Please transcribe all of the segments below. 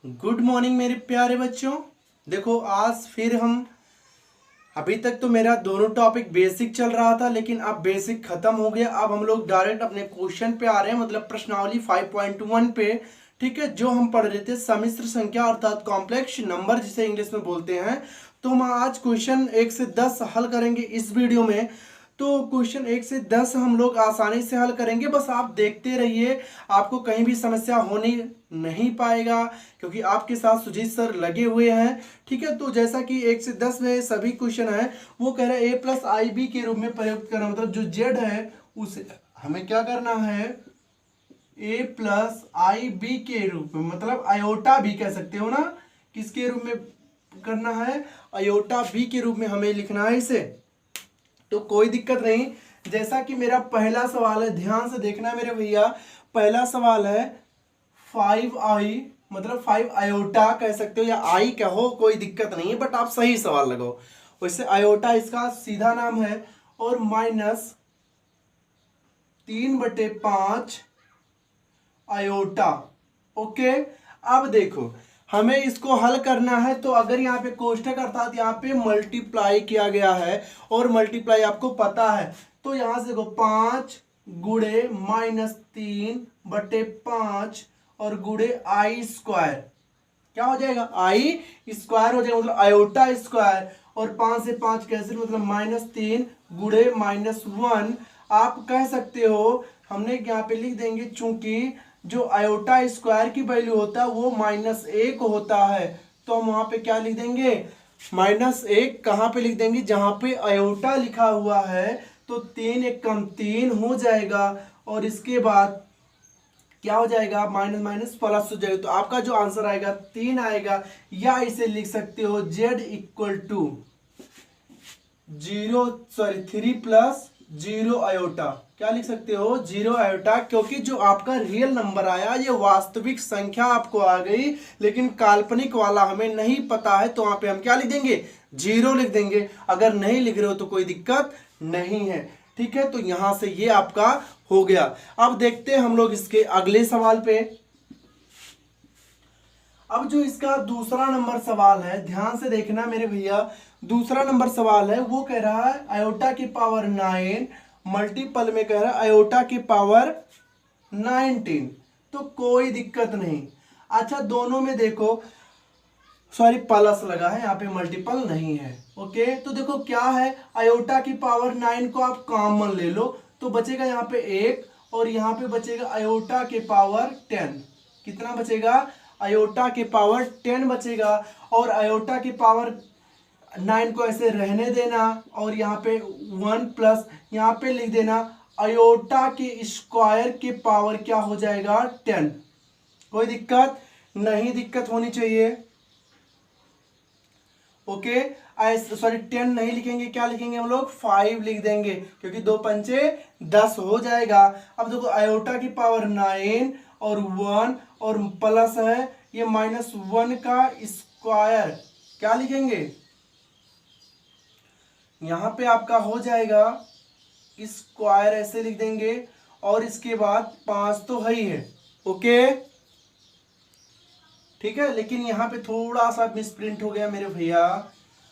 Good morning मेरे प्यारे बच्चों। देखो आज फिर हम अभी तक तो मेरा दोनों टॉपिक बेसिक चल रहा था, लेकिन अब बेसिक खत्म हो गया। अब हम लोग डायरेक्ट अपने क्वेश्चन पे आ रहे हैं, मतलब प्रश्नावली 5.1 पे। ठीक है, जो हम पढ़ रहे थे सम्मिश्र संख्या अर्थात कॉम्प्लेक्स नंबर जिसे इंग्लिश में बोलते हैं। तो हम आज क्वेश्चन 1 से 10 हल करेंगे इस वीडियो में। तो क्वेश्चन 1 से 10 हम लोग आसानी से हल करेंगे, बस आप देखते रहिए, आपको कहीं भी समस्या होने नहीं पाएगा क्योंकि आपके साथ सुजीत सर लगे हुए हैं। ठीक है, तो जैसा कि 1 से 10 में सभी क्वेश्चन है, वो कह रहे हैं a प्लस आई बी के रूप में प्रयुक्त करना, मतलब जो z है उसे हमें क्या करना है, a प्लस आई बी के रूप में, मतलब अयोटा भी कह सकते हो ना, किसके रूप में करना है, अयोटा बी के रूप में हमें लिखना है इसे। तो कोई दिक्कत नहीं। जैसा कि मेरा पहला सवाल है, ध्यान से देखना है मेरे भैया। पहला सवाल है 5i, मतलब 5 आयोटा कह सकते हो या आई कहो, कोई दिक्कत नहीं है, बट आप सही सवाल लगाओ। वैसे आयोटा इसका सीधा नाम है, और माइनस 3/5 आयोटा। ओके, अब देखो हमें इसको हल करना है, तो अगर यहाँ पे कोष्ठक अर्थात यहाँ पे मल्टीप्लाई किया गया है, और मल्टीप्लाई आपको पता है, तो यहां से देखो 5 गुड़े -3/5 और गुड़े आई स्क्वायर, क्या हो जाएगा, आई स्क्वायर हो जाएगा, मतलब आयोटा स्क्वायर। और 5 से 5 कैंसिल, मतलब -3 गुड़े -1। आप कह सकते हो, हमने यहाँ पे लिख देंगे, चूंकि जो आयोटा स्क्वायर की वैल्यू होता है वो -1 होता है, तो हम वहां पे क्या लिख देंगे, -1 कहां पे लिख देंगे, जहां पे आयोटा लिखा हुआ है। तो 3 एक कम 3 हो जाएगा, और इसके बाद क्या हो जाएगा, माइनस माइनस प्लस हो जाएगा, तो आपका जो आंसर आएगा 3 आएगा। या इसे लिख सकते हो z equal to 3 plus 0 iota, क्या लिख सकते हो, 0 आयोटा, क्योंकि जो आपका रियल नंबर आया ये वास्तविक संख्या आपको आ गई, लेकिन काल्पनिक वाला हमें नहीं पता है, तो वहां पे हम क्या लिख देंगे, 0 लिख देंगे। अगर नहीं लिख रहे हो तो कोई दिक्कत नहीं है। ठीक है, तो यहां से ये आपका हो गया। अब देखते हैं हम लोग इसके अगले सवाल पे। अब जो इसका दूसरा नंबर सवाल है, ध्यान से देखना मेरे भैया, दूसरा नंबर सवाल है वो कह रहा है आयोटा की पावर 9 मल्टीपल में कह रहा है आयोटा की पावर 19। तो कोई दिक्कत नहीं। अच्छा, दोनों में देखो, सॉरी प्लस लगा है, यहाँ पे मल्टीपल नहीं है। ओके, तो देखो क्या है, आयोटा की पावर 9 को आप कॉमन ले लो, तो बचेगा यहाँ पे 1, और यहाँ पे बचेगा आयोटा के पावर 10। कितना बचेगा, आयोटा के पावर 10 बचेगा, और आयोटा की पावर 9 को ऐसे रहने देना, और यहाँ पे 1 प्लस यहाँ पे लिख देना आयोटा के स्क्वायर के पावर क्या हो जाएगा, 10। कोई दिक्कत नहीं, दिक्कत होनी चाहिए। ओके, सॉरी 10 नहीं लिखेंगे, क्या लिखेंगे हम लोग, 5 लिख देंगे, क्योंकि 2 पंचे 10 हो जाएगा। अब देखो आयोटा की पावर 9 और 1 और प्लस है ये -1 का स्क्वायर, क्या लिखेंगे, यहां पे आपका हो जाएगा स्क्वायर, ऐसे लिख देंगे, और इसके बाद 5 तो है ही है। ओके, ठीक है, लेकिन यहाँ पे थोड़ा सा मिसप्रिंट हो गया मेरे भैया,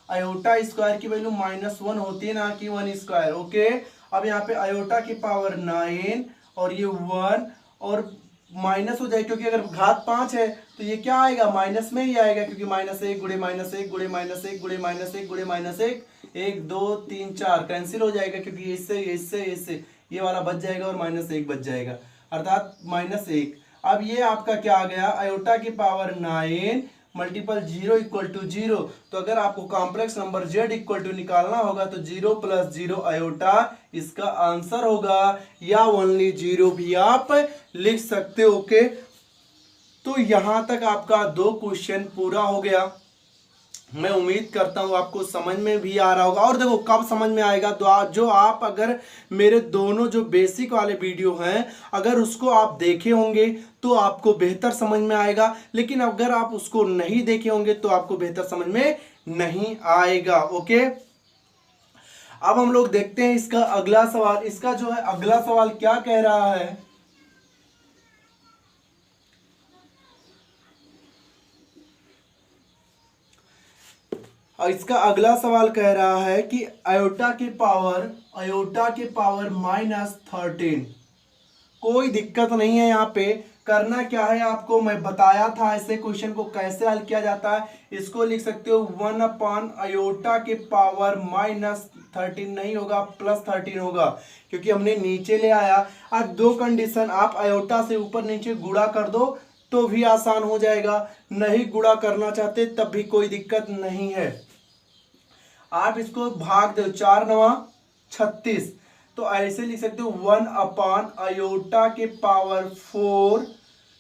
आयोटा स्क्वायर की वैल्यू -1 होती है ना कि 1 स्क्वायर। ओके, अब यहाँ पे आयोटा की पावर 9 और ये 1 और माइनस हो जाए, क्योंकि अगर घात 5 है तो ये क्या आएगा, माइनस में ही आएगा, क्योंकि -1 गुड़े -1 गुड़े -1 गुड़े -1 गुड़े -1, 1 2 3 4 कैंसिल हो जाएगा, क्योंकि इससे ये वाला बच जाएगा और -1 बच जाएगा, अर्थात -1। अब ये आपका क्या आ गया, आयोटा की पावर 9 मल्टीपल 0 इक्वल टू 0। तो अगर आपको complex number z equal to निकालना होगा तो 0 + 0 आयोटा इसका आंसर होगा, या ओनली 0 भी आप लिख सकते हो। ओके, तो यहां तक आपका 2 क्वेश्चन पूरा हो गया। मैं उम्मीद करता हूं आपको समझ में भी आ रहा होगा। और देखो कब समझ में आएगा, तो जो आप अगर मेरे दोनों जो बेसिक वाले वीडियो हैं अगर उसको आप देखे होंगे तो आपको बेहतर समझ में आएगा, लेकिन अगर आप उसको नहीं देखे होंगे तो आपको बेहतर समझ में नहीं आएगा। ओके, अब हम लोग देखते हैं इसका अगला सवाल। इसका जो है अगला सवाल क्या कह रहा है, और इसका अगला सवाल कह रहा है कि आयोटा के पावर -13। कोई दिक्कत नहीं है। यहाँ पे करना क्या है आपको मैं बताया था ऐसे क्वेश्चन को कैसे हल किया जाता है। इसको लिख सकते हो 1/आयोटा के पावर -13 नहीं होगा, +13 होगा, क्योंकि हमने नीचे ले आया। अब दो कंडीशन, आप आयोटा से ऊपर नीचे गुणा कर दो तो भी आसान हो जाएगा, नहीं गुणा करना चाहते तब भी कोई दिक्कत नहीं है। आप इसको भाग दो, 4 9 36, तो ऐसे लिख सकते हो 1/आयोटा के पावर 4,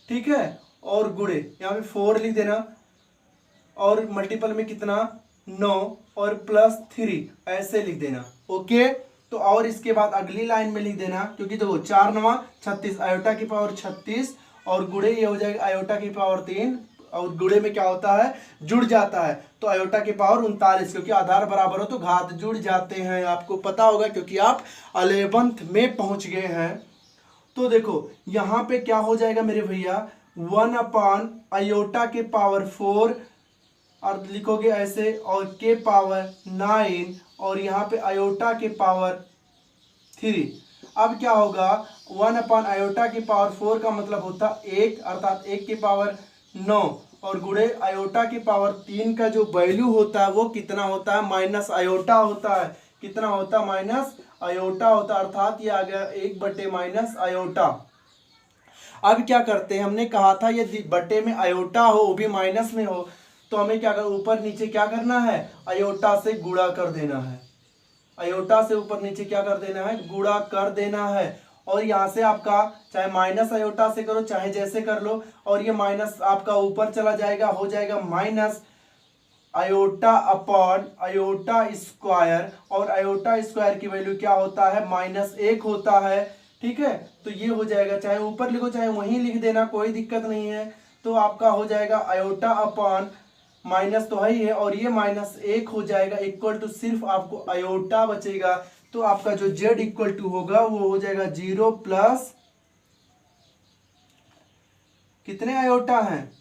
ठीक है, और गुणे यहाँ पे 4 लिख देना और मल्टीपल में कितना 9 और +3 ऐसे लिख देना। ओके, तो और इसके बाद अगली लाइन में लिख देना, क्योंकि देखो 4 9 36 आयोटा की पावर 36 और गुणे ये हो जाएगा आयोटा की पावर 3 और गुणे में क्या होता है जुड़ जाता है, तो आयोटा की पावर 39, क्योंकि आधार बराबर हो तो घात जुड़ जाते हैं, आपको पता होगा क्योंकि आप 11th में पहुंच गए हैं। तो देखो यहाँ पे क्या हो जाएगा मेरे भैया 1/आयोटा के पावर 4 और लिखोगे ऐसे और के पावर 9 और यहाँ पे आयोटा के पावर 3। अब क्या होगा 1/आयोटा की पावर 4 का मतलब होता 1, अर्थात 1 की पावर 9 और गुणे आयोटा की पावर 3 का जो वैल्यू होता है वो कितना होता है माइनस आयोटा होता है। कितना होता है माइनस आयोटा होता है, अर्थात ये आ गया 1/- आयोटा। अब क्या करते हैं, हमने कहा था यदि बटे में आयोटा हो वो भी माइनस में हो तो हमें क्या कर ऊपर नीचे क्या करना है आयोटा से गुणा कर देना है। आयोटा से ऊपर नीचे क्या कर देना है गुणा कर देना है। और यहाँ से आपका चाहे माइनस आयोटा से करो चाहे जैसे कर लो, और ये माइनस आपका ऊपर चला जाएगा, हो जाएगा minus iota upon iota square, और आयोटा स्क्वायर की वैल्यू क्या होता है -1 होता है। ठीक है, तो ये हो जाएगा, चाहे ऊपर लिखो चाहे वहीं लिख देना, कोई दिक्कत नहीं है। तो आपका हो जाएगा आयोटा अपॉन माइनस तो है ही है और ये -1 हो जाएगा, इक्वल टू सिर्फ आपको आयोटा बचेगा। तो आपका जो z इक्वल टू होगा वो हो जाएगा 0 प्लस कितने आयोटा हैं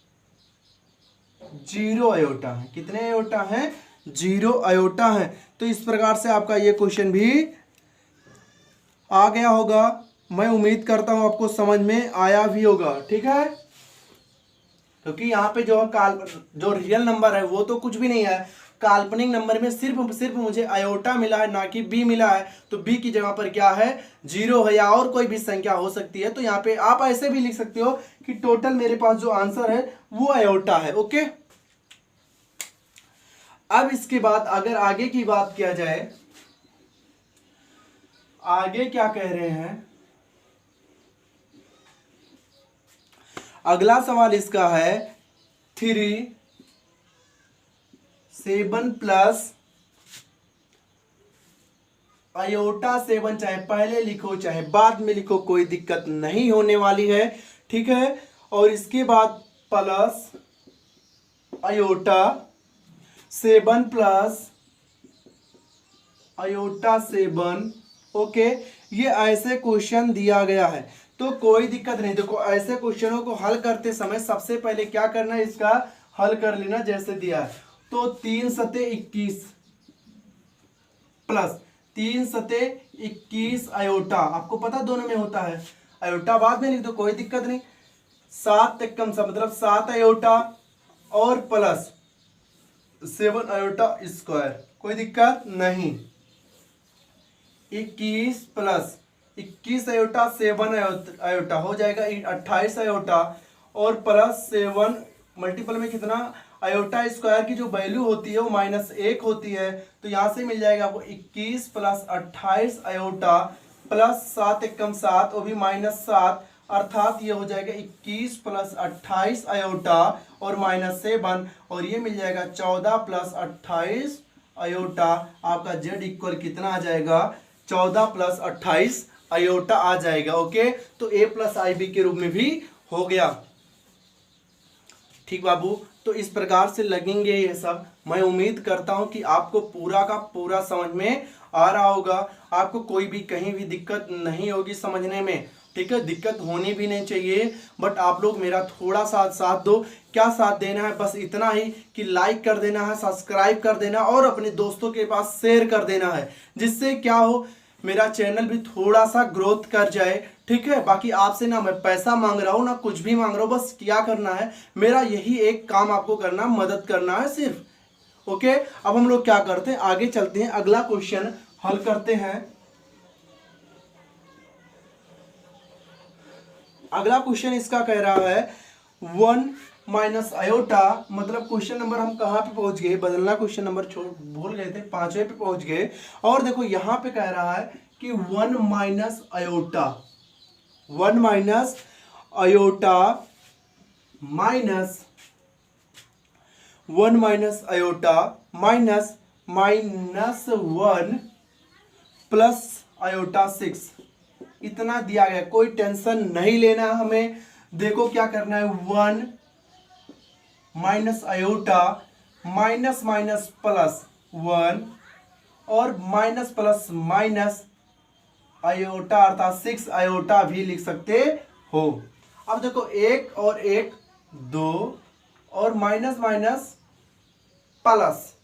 0 आयोटा है। कितने आयोटा हैं 0 आयोटा है। तो इस प्रकार से आपका ये क्वेश्चन भी आ गया होगा। मैं उम्मीद करता हूं आपको समझ में आया भी होगा। ठीक है, क्योंकि यहाँ पे जो रियल नंबर है वो तो कुछ भी नहीं है, काल्पनिक नंबर में सिर्फ मुझे आयोटा मिला है ना कि बी मिला है। तो बी की जगह पर क्या है 0 है या और कोई भी संख्या हो सकती है। तो यहाँ पे आप ऐसे भी लिख सकते हो कि टोटल मेरे पास जो आंसर है वो आयोटा है। ओके, अब इसके बाद अगर आगे की बात किया जाए, आगे क्या कह रहे हैं, अगला सवाल इसका है 3 7 प्लस आयोटा 7, चाहे पहले लिखो चाहे बाद में लिखो कोई दिक्कत नहीं होने वाली है। ठीक है, और इसके बाद plus iota 7 plus iota 7। Okay, ये ऐसे क्वेश्चन दिया गया है तो कोई दिक्कत नहीं। देखो ऐसे क्वेश्चनों को हल करते समय सबसे पहले क्या करना है, इसका हल कर लेना जैसे दिया है। तो 3 सते 21 प्लस 3 सते 21 आयोटा, आपको पता दोनों में होता है, आयोटा बाद में लिख दो कोई दिक्कत नहीं। 7 कम सा मतलब 7 आयोटा और प्लस 7 आयोटा स्क्वायर, कोई दिक्कत नहीं। 21 प्लस 21 आयोटा 7 आयोटा हो जाएगा 28 आयोटा और प्लस 7 मल्टीपल में कितना आयोटा स्क्वायर की जो वैल्यू होती है वो -1 होती है। तो यहाँ से मिल जाएगा आपको 21 प्लस 28 आयोटा प्लस 7 कम 7 वो भी -7, अर्थात ये हो जाएगा 21 प्लस 28 आयोटा और -7 और ये मिल जाएगा 14 प्लस 28 आयोटा। आपका z इक्वल कितना आ जाएगा 14 प्लस 28 आयोटा आ जाएगा। ओके, तो a प्लस आई बी के रूप में भी हो गया। ठीक बाबू, तो इस प्रकार से लगेंगे ये सब। मैं उम्मीद करता हूं कि आपको पूरा का पूरा समझ में आ रहा होगा, आपको कोई भी कहीं भी दिक्कत नहीं होगी समझने में। ठीक है, दिक्कत होनी भी नहीं चाहिए, बट आप लोग मेरा थोड़ा सा साथ दो। क्या साथ देना है, बस इतना ही कि लाइक कर देना है, सब्सक्राइब कर देना और अपने दोस्तों के पास शेयर कर देना है, जिससे क्या हो मेरा चैनल भी थोड़ा सा ग्रोथ कर जाए। ठीक है, बाकी आपसे ना मैं पैसा मांग रहा हूँ ना कुछ भी मांग रहा हूँ, बस क्या करना है मेरा यही एक काम आपको करना, मदद करना है सिर्फ। ओके, अब हम लोग क्या करते हैं, आगे चलते हैं, अगला क्वेश्चन हल करते हैं। अगला क्वेश्चन इसका कह रहा है 1 माइनस आयोटा, मतलब क्वेश्चन नंबर हम कहाँ पे पहुंच गए, बदलना क्वेश्चन नंबर छोड़ भूल गए थे, 5वें पे पहुंच गए। और देखो यहाँ पे कह रहा है कि 1 minus iota, 1 minus iota minus 1 minus iota minus -1 plus iota 6, इतना दिया गया, कोई टेंशन नहीं लेना हमें। देखो क्या करना है, 1 minus iota minus minus plus 1 और माइनस प्लस माइनस आयोटा अर्थात 6 आयोटा भी लिख सकते हो। अब देखो 1 और 1 2 और माइनस माइनस प्लस,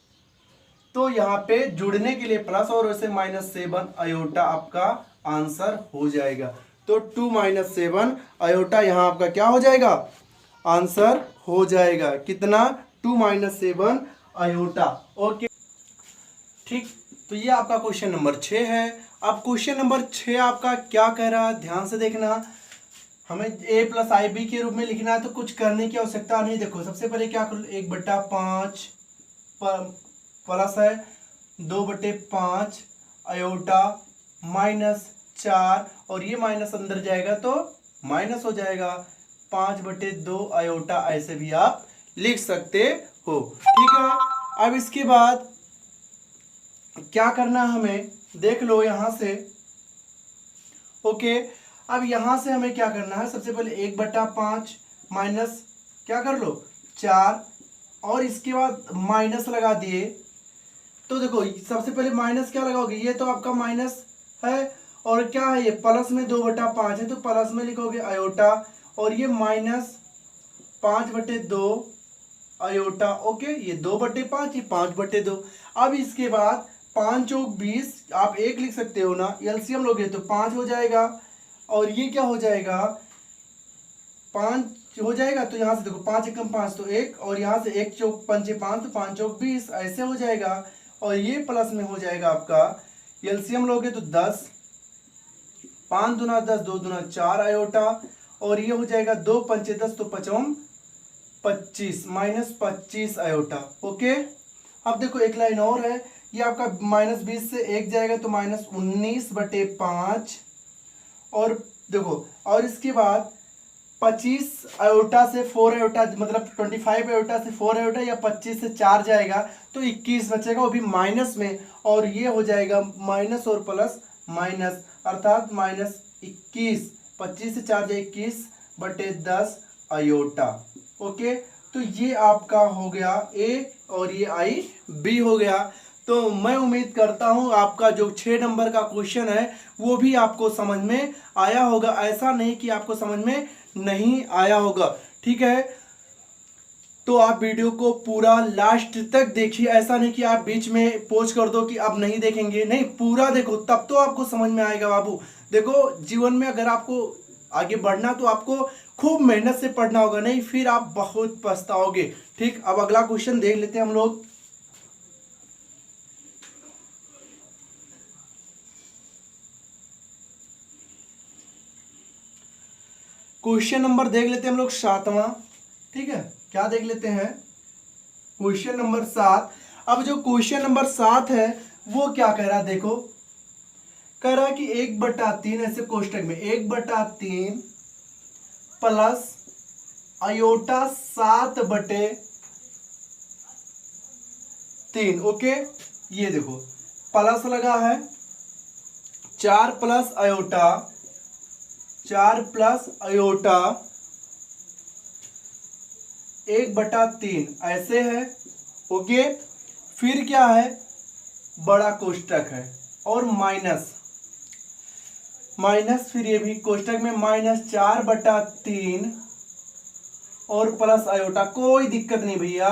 तो यहाँ पे जुड़ने के लिए प्लस और वैसे -7 आयोटा आपका आंसर हो जाएगा। तो 2 - 7 आयोटा यहाँ आपका क्या हो जाएगा, आंसर हो जाएगा। कितना, 2 - 7 आयोटा। ओके ठीक, तो ये आपका क्वेश्चन नंबर 6 है। अब क्वेश्चन नंबर 6 आपका क्या कह रहा है, ध्यान से देखना। हमें a + IB के रूप में लिखना है, तो कुछ करने की आवश्यकता नहीं। देखो सबसे पहले क्या करो, 1/5 प्लस है 2/5 आयोटा -4 और ये माइनस अंदर जाएगा तो माइनस हो जाएगा 5/2 आयोटा, ऐसे भी आप लिख सकते हो। ठीक है, अब इसके बाद क्या करना है हमें, देख लो यहां से। ओके, अब यहां से हमें क्या करना है, सबसे पहले 1/5 माइनस क्या कर लो 4 और इसके बाद माइनस लगा दिए। तो देखो सबसे पहले माइनस क्या लगाओगे, ये तो आपका माइनस है और क्या है ये प्लस में 2/5 है, तो प्लस में लिखोगे आयोटा और ये -5/2 आयोटा। ओके, ये 2/5, ये 5/2। अब इसके बाद 5 चौक 20, आप 1 लिख सकते हो ना, एलसीएम लोगे तो 5 हो जाएगा और ये क्या हो जाएगा 5 हो जाएगा। तो यहाँ से देखो 5 एकम 5 तो 1 और यहाँ से 1 चौक 5 5 तो 5 चौक 20, ऐसे हो जाएगा और ये प्लस में हो जाएगा आपका, एलसीएम लोगे तो 10, 5 दूना 10, 2 दूना 4 आयोटा और ये हो जाएगा 2 पंचे 10 तो 5 25 -25 आयोटा। ओके, अब देखो एक लाइन और है, ये आपका -20 से 1 जाएगा तो -19/5 और देखो और इसके बाद 25 आयोटा से 4 आयोटा, मतलब 25 आयोटा से 4 आयोटा या 25 से 4 जाएगा तो 21 बचेगा, वो भी माइनस में, और ये हो जाएगा माइनस और प्लस माइनस अर्थात -21, 25 से 4 जाए 21/10 आयोटा। ओके, तो ये आपका हो गया ए और ये आई बी हो गया। तो मैं उम्मीद करता हूं आपका जो 6 नंबर का क्वेश्चन है वो भी आपको समझ में आया होगा, ऐसा नहीं कि आपको समझ में नहीं आया होगा। ठीक है, तो आप वीडियो को पूरा लास्ट तक देखिए, ऐसा नहीं कि आप बीच में पोज कर दो कि अब नहीं देखेंगे, नहीं पूरा देखो तब तो आपको समझ में आएगा बाबू। देखो जीवन में अगर आपको आगे बढ़ना तो आपको खूब मेहनत से पढ़ना होगा, नहीं फिर आप बहुत पछताओगे। ठीक, अब अगला क्वेश्चन देख लेते हैं हम लोग। क्वेश्चन नंबर देख लेते हैं हम लोग 7वां। ठीक है, क्या देख लेते हैं, क्वेश्चन नंबर 7। अब जो क्वेश्चन नंबर 7 है वो क्या कह रहा है, देखो कह रहा है कि 1/3 ऐसे कोष्टक में 1/3 प्लस आयोटा 7/3। ओके, ये देखो प्लस लगा है 4 प्लस आयोटा 1/3 ऐसे है। ओके, फिर क्या है, बड़ा कोष्टक है और माइनस माइनस फिर ये भी कोष्टक में -4/3 और प्लस आयोटा। कोई दिक्कत नहीं भैया,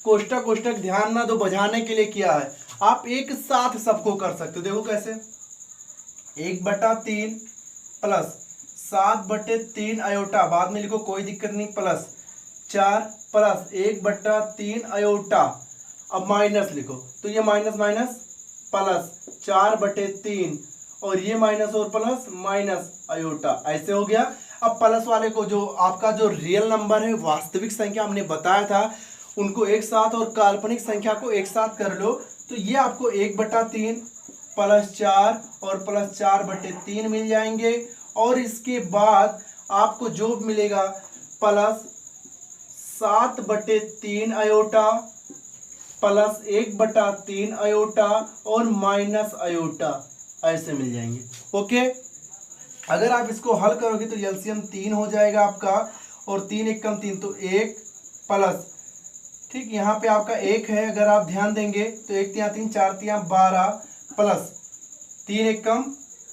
कोष्टक कोष्टक ध्यान ना दो, बजाने के लिए किया है। आप एक साथ सबको कर सकते हो। देखो कैसे, 1/3 प्लस 7/3 आयोटा, बाद में लिखो कोई दिक्कत नहीं, प्लस 4 प्लस 1/3 आयोटा। अब माइनस लिखो, तो ये माइनस माइनस प्लस 4/3 और ये माइनस और प्लस माइनस आयोटा, ऐसे हो गया। अब प्लस वाले को, जो आपका जो रियल नंबर है, वास्तविक संख्या हमने बताया था, उनको एक साथ और काल्पनिक संख्या को एक साथ कर लो, तो ये आपको 1/3 प्लस 4 और प्लस 4/3 मिल जाएंगे। और इसके बाद आपको जो मिलेगा प्लस 7/3 आयोटा प्लस 1/3 आयोटा और माइनस आयोटा, ऐसे मिल जाएंगे। ओके, अगर आप इसको हल करोगे तो एलसीएम 3 हो जाएगा आपका, और 3 1 कम 3 तो 1 प्लस, ठीक, यहाँ पे आपका 1 है, अगर आप ध्यान देंगे तो 1 3 3 4 3 12 प्लस 3 1 कम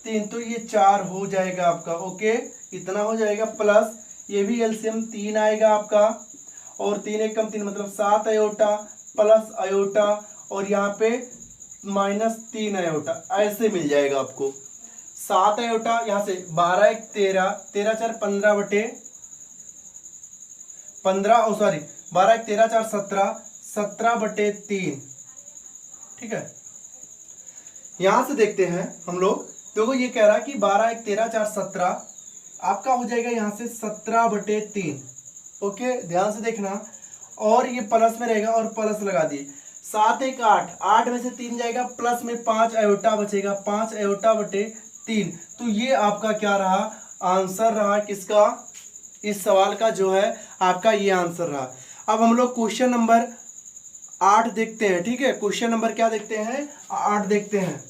3 तो ये 4 हो जाएगा आपका। ओके, इतना हो जाएगा, प्लस ये भी एलसीएम 3 आएगा आपका, और 3 1 कम 3 मतलब 7 आयोटा प्लस आयोटा और यहाँ पे -3 आयोटा, ऐसे मिल जाएगा आपको। 7 आयोटा यहाँ से 12 1 13 13 4 15 और सॉरी 12 1 13 4 17 17/3, ठीक है। यहां से देखते हैं हम लोग, देखो ये कह रहा है कि 12 1 13 4 17 आपका हो जाएगा यहाँ से 17/3। ओके, ध्यान से देखना, और ये प्लस में रहेगा और प्लस लगा दिए। 7 1 8 8 में से 3 जाएगा, प्लस में 5 आयोटा बचेगा, 5 आयोटा/3। तो ये आपका क्या रहा, आंसर रहा किसका, इस सवाल का जो है आपका ये आंसर रहा। अब हम लोग क्वेश्चन नंबर 8 देखते हैं, ठीक है। क्वेश्चन नंबर क्या देखते हैं, 8 देखते हैं।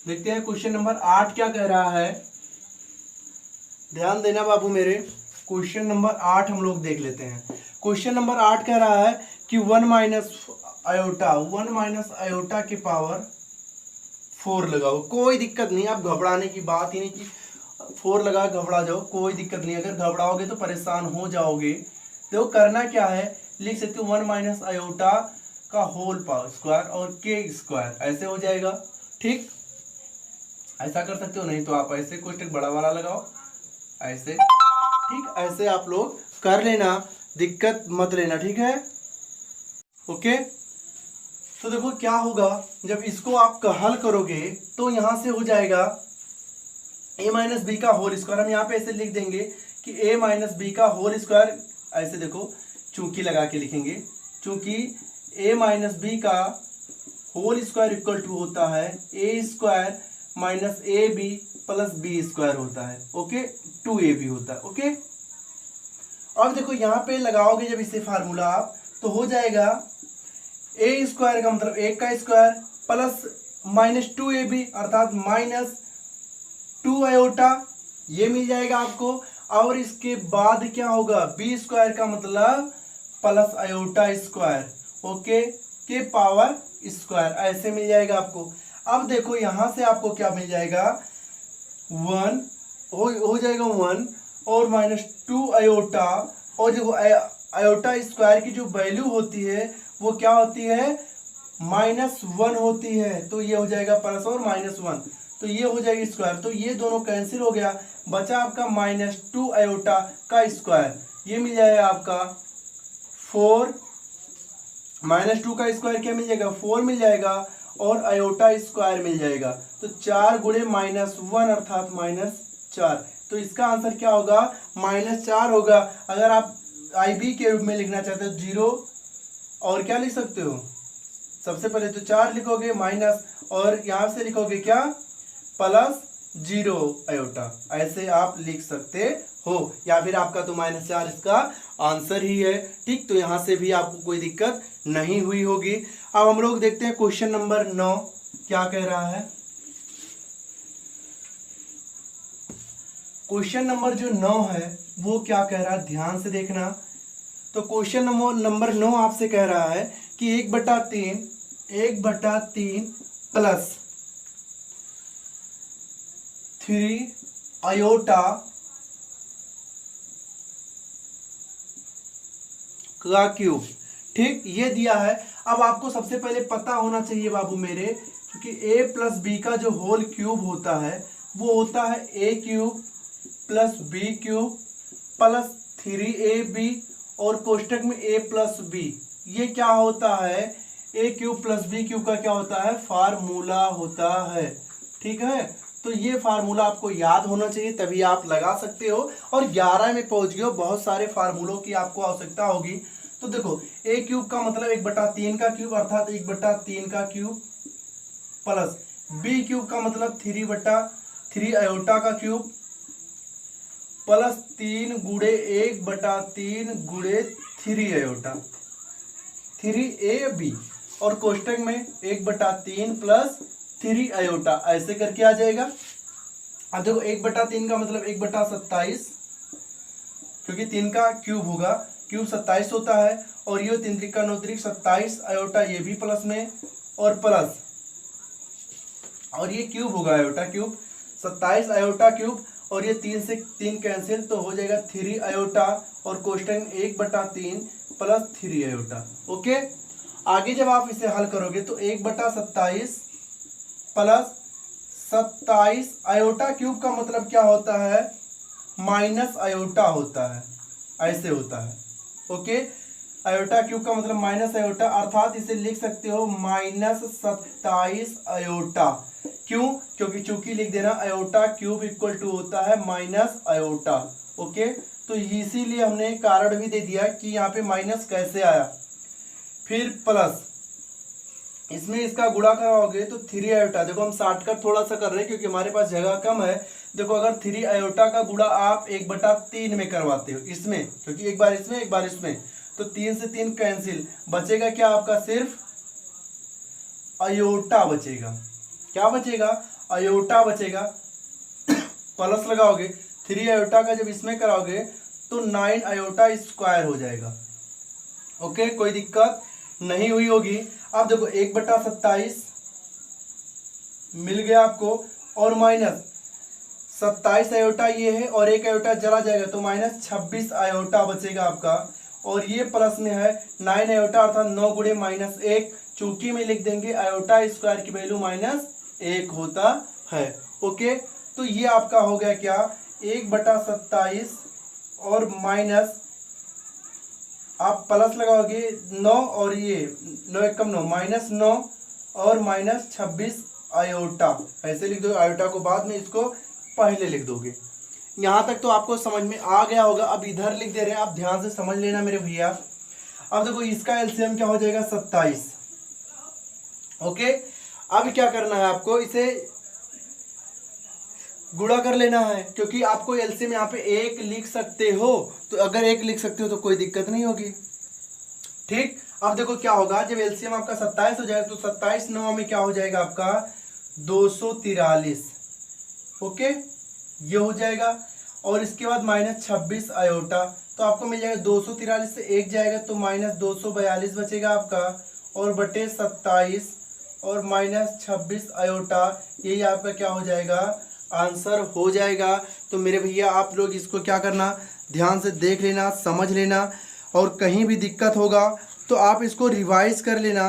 देखते हैं क्वेश्चन नंबर 8 क्या कह रहा है, ध्यान देना बाबू मेरे। क्वेश्चन नंबर 8 हम लोग देख लेते हैं। क्वेश्चन नंबर 8 कह रहा है कि 1 माइनस आयोटा की पावर 4 लगाओ। कोई दिक्कत नहीं, आप घबराने की बात ही नहीं की, 4 लगा घबरा जाओ, कोई दिक्कत नहीं। अगर घबराओगे तो परेशान हो जाओगे। देखो करना क्या है, लिख सकते हो 1 माइनस आयोटा का होल पावर स्क्वायर और के स्क्वायर, ऐसे हो जाएगा, ठीक। ऐसा कर सकते हो, नहीं तो आप ऐसे कोष्टक बड़ा वाला लगाओ, ऐसे, ठीक, ऐसे आप लोग कर लेना, दिक्कत मत लेना, ठीक है। ओके, तो देखो क्या होगा, जब इसको आप हल करोगे तो यहां से हो जाएगा a माइनस बी का होल स्क्वायर। हम यहाँ पे ऐसे लिख देंगे कि a माइनस बी का होल स्क्वायर, ऐसे देखो चूंकि लगा के लिखेंगे, चूंकि a माइनस बी का होल स्क्वायर इक्वल टू होता है a square minus A B plus B square होता है। ओके, 2ab होता है। ओके, अब देखो यहाँ पे लगाओगे जब इसे फार्मूला आप, तो हो जाएगा a स्क्वायर का मतलब 1 का स्क्वायर प्लस -2ab अर्थात -2 आयोटा, ये मिल जाएगा आपको। और इसके बाद क्या होगा, b स्क्वायर का मतलब प्लस आयोटा स्क्वायर, ओके, के पावर स्क्वायर, ऐसे मिल जाएगा आपको। अब देखो यहां से आपको क्या मिल जाएगा, 1 हो जाएगा 1 और -2 आयोटा, और देखो आयोटा स्क्वायर की जो वैल्यू होती है वो क्या होती है, -1 होती है। तो ये हो जाएगा प्लस और -1, तो ये हो जाएगी स्क्वायर, तो ये दोनों कैंसिल हो गया, बचा आपका -2 आयोटा का स्क्वायर, ये मिल जाएगा आपका 4, -2 का स्क्वायर क्या मिल जाएगा, 4 मिल जाएगा, और आयोटा स्क्वायर मिल जाएगा, तो 4 गुणे -1 अर्थात -4। तो इसका आंसर क्या होगा, -4 होगा। अगर आप IB के रूप में लिखना चाहते हो 0, और क्या लिख सकते हो, सबसे पहले तो 4 लिखोगे माइनस, और यहां से लिखोगे क्या, +0 आयोटा, ऐसे आप लिख सकते हो, या फिर आपका तो -4 इसका आंसर ही है, ठीक। तो यहां से भी आपको कोई दिक्कत नहीं हुई होगी। अब हम लोग देखते हैं क्वेश्चन नंबर 9 क्या कह रहा है। क्वेश्चन नंबर जो 9 है वो क्या कह रहा है, ध्यान से देखना। तो क्वेश्चन नंबर 9 आपसे कह रहा है कि 1/3 प्लस 3 आयोटा का क्यूब। ठीक, ये दिया है। अब आपको सबसे पहले पता होना चाहिए बाबू मेरे, क्योंकि a प्लस बी का जो होल क्यूब होता है वो होता है a cube plus B cube plus 3ab और कोष्टक में a प्लस बी। ये क्या होता है, a cube plus B cube का क्या होता है, फार्मूला होता है। ठीक है, तो ये फार्मूला आपको याद होना चाहिए, तभी आप लगा सकते हो। और 11 में पहुंच गए हो, बहुत सारे फार्मूलों की आपको आवश्यकता होगी। तो देखो a क्यूब का मतलब 1/3 का क्यूब अर्थात 1/3 का क्यूब प्लस b क्यूब का मतलब 3/3 आयोटा का क्यूब प्लस 3 गुणे 1/3 गुणे 3 आयोटा 3ab और कोष्टक में 1/3 प्लस 3 आयोटा, ऐसे करके आ जाएगा। अब देखो 1/3 का मतलब 1/27, क्योंकि 3 का क्यूब होगा, क्यूब 27 होता है। और ये 3 त्रिका 9 त्रिक 27 आयोटा, ये भी प्लस में और प्लस, और ये क्यूब होगा आयोटा क्यूब 27 आयोटा क्यूब, और ये 3 से 3 कैंसिल तो हो जाएगा 3 आयोटा और कोष्टक 1/3 प्लस 3 आयोटा। ओके, आगे जब आप इसे हल करोगे तो 1/27 प्लस 27 आयोटा क्यूब का मतलब क्या होता है, माइनस आयोटा होता है, ऐसे होता है। ओके, आयोटा क्यूब का मतलब माइनस आयोटा, अर्थात इसे लिख सकते हो -27 आयोटा। क्यों, क्योंकि चूंकि लिख देना आयोटा क्यूब इक्वल टू होता है माइनस आयोटा। ओके, तो इसीलिए हमने कारण भी दे दिया कि यहाँ पे माइनस कैसे आया। फिर प्लस, इसमें इसका गुणा कराओगे तो 3 आयोटा, देखो हम शॉर्टकट थोड़ा सा कर रहे हैं क्योंकि हमारे पास जगह कम है। देखो अगर 3 आयोटा का गुणा आप 1/3 में करवाते हो इसमें, क्योंकि एक बार इसमें एक बार इसमें, तो 3 से 3 कैंसिल, बचेगा क्या आपका, सिर्फ आयोटा बचेगा। क्या बचेगा, आयोटा बचेगा। प्लस लगाओगे 3 आयोटा का जब इसमें कराओगे तो 9 आयोटा स्क्वायर हो जाएगा। ओके, कोई दिक्कत नहीं हुई होगी। अब देखो 1/27 मिल गया आपको, और माइनस 27 आयोटा ये है और 1 आयोटा चला जाएगा तो -26 आयोटा बचेगा आपका, और ये प्लस में है 9 आयोटा अर्थात 9 गुणे -1, चूंकि में लिख देंगे आयोटा स्क्वायर की वैल्यू -1 होता है। ओके, तो ये आपका हो गया क्या, 1/27 और माइनस, आप प्लस लगाओगे 9 और ये 9 1 9 -9 और -26 आयोटा, ऐसे लिख दो। आयोटा को बाद में, इसको पहले लिख दोगे। यहाँ तक तो आपको समझ में आ गया होगा। अब इधर लिख दे रहे हैं, आप ध्यान से समझ लेना मेरे भैया। अब देखो इसका एलसीएम क्या हो जाएगा, 27। ओके, अब क्या करना है आपको, इसे गुणा कर लेना है, क्योंकि आपको एलसीएम यहाँ पे 1 लिख सकते हो, तो अगर 1 लिख सकते हो तो कोई दिक्कत नहीं होगी। ठीक, अब देखो क्या होगा, जब एलसीएम आपका 27 हो जाएगा तो 27 9 में क्या हो जाएगा आपका 243। ओके, ये हो जाएगा, और इसके बाद -26 आयोटा, तो आपको मिल जाएगा 243 से 1 जाएगा तो -242 बचेगा आपका, और बटे 27 और -26 आयोटा, यही आपका क्या हो जाएगा, आंसर हो जाएगा। तो मेरे भैया आप लोग इसको क्या करना, ध्यान से देख लेना, समझ लेना, और कहीं भी दिक्कत होगा तो आप इसको रिवाइज कर लेना।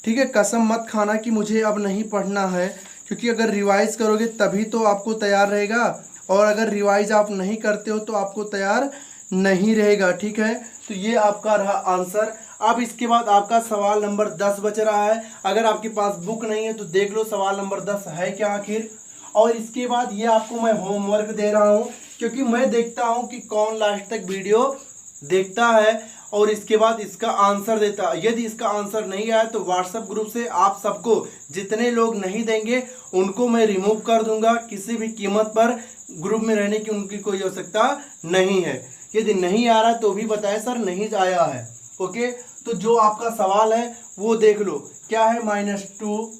ठीक है, कसम मत खाना कि मुझे अब नहीं पढ़ना है, क्योंकि अगर रिवाइज करोगे तभी तो आपको तैयार रहेगा, और अगर रिवाइज आप नहीं करते हो तो आपको तैयार नहीं रहेगा। ठीक है, तो ये आपका रहा आंसर। अब इसके बाद आपका सवाल नंबर 10 बच रहा है। अगर आपके पास बुक नहीं है तो देख लो सवाल नंबर 10 है क्या आखिर। और इसके बाद ये आपको मैं होमवर्क दे रहा हूँ, क्योंकि मैं देखता हूँ कि कौन लास्ट तक वीडियो देखता है और इसके बाद इसका आंसर देता है। यदि इसका आंसर नहीं आया तो व्हाट्सएप ग्रुप से आप सबको, जितने लोग नहीं देंगे उनको मैं रिमूव कर दूंगा। किसी भी कीमत पर ग्रुप में रहने की उनकी कोई आवश्यकता नहीं है। यदि नहीं आ रहा तो भी बताएं सर नहीं आया है। ओके, तो जो आपका सवाल है वो देख लो, क्या है, -2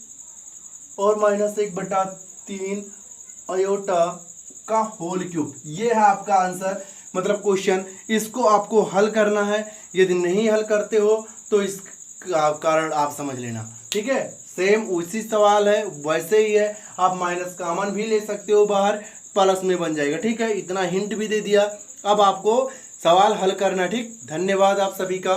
और -1/3 आयोटा का होल क्यूब। ये है आपका आंसर, मतलब क्वेश्चन। इसको आपको हल करना है। यदि नहीं हल करते हो तो कारण आप समझ लेना, ठीक है। सेम उसी सवाल है, वैसे ही है, आप माइनस कॉमन भी ले सकते हो बाहर, प्लस में बन जाएगा, ठीक है। इतना हिंट भी दे दिया, अब आपको सवाल हल करना, ठीक। धन्यवाद आप सभी का।